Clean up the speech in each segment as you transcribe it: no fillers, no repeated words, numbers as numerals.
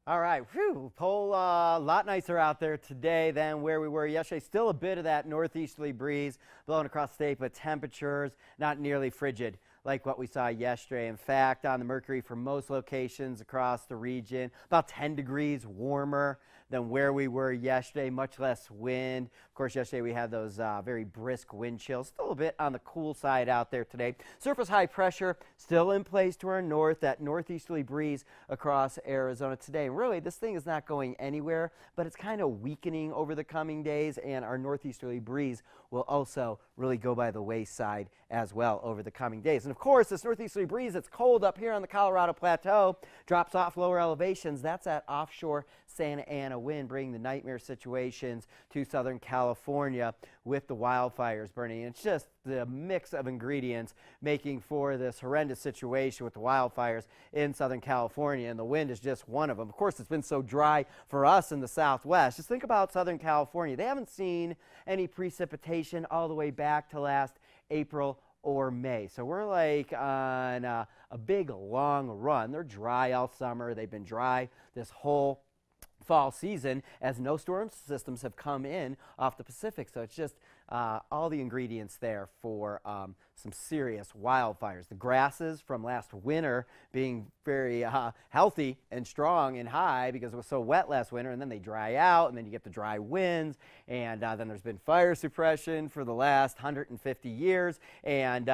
All right, whew, whole lot nicer out there today than where we were yesterday. Still a bit of that northeasterly breeze blowing across the state, but temperatures not nearly frigid like what we saw yesterday. In fact, on the mercury for most locations across the region, about 10 degrees warmer than where we were yesterday, much less wind. Of course, yesterday we had those very brisk wind chills. Still a bit on the cool side out there today. Surface high pressure still in place to our north, that northeasterly breeze across Arizona today. And really, this thing is not going anywhere, but it's kind of weakening over the coming days, and our northeasterly breeze will also really go by the wayside as well over the coming days. And of course, this northeasterly breeze that's cold up here on the Colorado Plateau drops off lower elevations. That's that offshore Santa Ana wind, bringing the nightmare situations to Southern California with the wildfires burning. And it's just the mix of ingredients making for this horrendous situation with the wildfires in Southern California, and the wind is just one of them. Of course, it's been so dry for us in the Southwest. Just think about Southern California. They haven't seen any precipitation all the way back to last April or May. So we're like on a big long run. They're dry all summer. They've been dry this whole fall season as no storm systems have come in off the Pacific. So it's just all the ingredients there for some serious wildfires. The grasses from last winter being very healthy and strong and high because it was so wet last winter, and then they dry out, and then you get the dry winds, and then there's been fire suppression for the last 150 years, and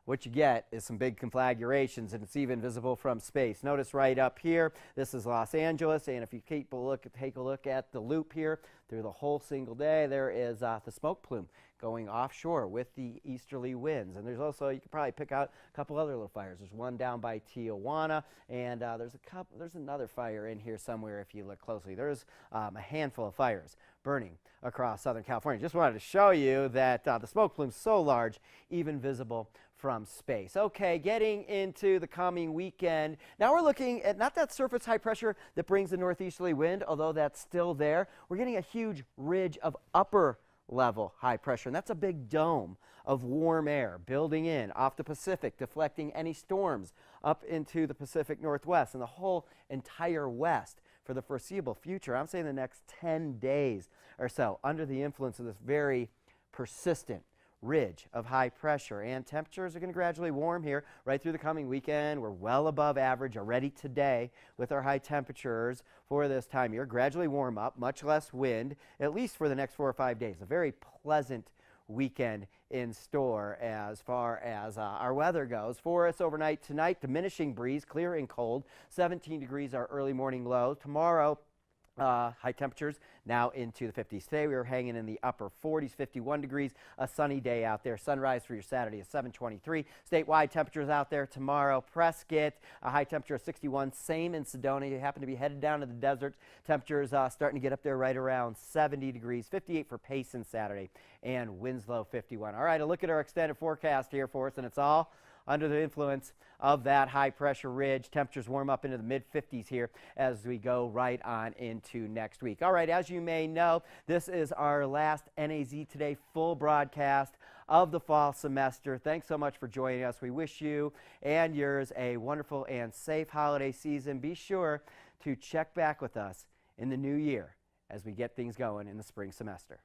what you get is some big conflagrations, and it's even visible from space. Notice right up here, this is Los Angeles, and if you take a look at the loop here through the whole single day, there is the smoke plume going offshore with the easterly winds. And there's also, you could probably pick out a couple other little fires. There's one down by Tijuana, and there's another fire in here somewhere if you look closely. There's a handful of fires burning across Southern California. Just wanted to show you that the smoke plume's so large, even visible from space. Okay, getting into the coming weekend. Now we're looking at not that surface high pressure that brings the northeasterly wind, although that's still there. We're getting a huge ridge of upper level high pressure, and that's a big dome of warm air building in off the Pacific, deflecting any storms up into the Pacific Northwest and the whole entire West for the foreseeable future. I'm saying the next 10 days or so under the influence of this very persistent ridge of high pressure, and temperatures are going to gradually warm here right through the coming weekend. We're well above average already today with our high temperatures for this time of year. Gradually warm up, much less wind, at least for the next 4 or 5 days. A very pleasant weekend in store as far as our weather goes. For us overnight tonight, diminishing breeze, clear and cold, 17 degrees our early morning low. Tomorrow, high temperatures now into the 50s. Today we were hanging in the upper 40s, 51 degrees, a sunny day out there. Sunrise for your Saturday is 7:23. Statewide temperatures out there tomorrow. Prescott, a high temperature of 61. Same in Sedona. You happen to be headed down to the desert. Temperatures starting to get up there right around 70 degrees. 58 for Payson Saturday, and Winslow 51. All right, a look at our extended forecast here for us, and it's all under the influence of that high pressure ridge. Temperatures warm up into the mid-50s here as we go right on into next week. All right, as you may know, this is our last NAZ Today full broadcast of the fall semester. Thanks so much for joining us. We wish you and yours a wonderful and safe holiday season. Be sure to check back with us in the new year as we get things going in the spring semester.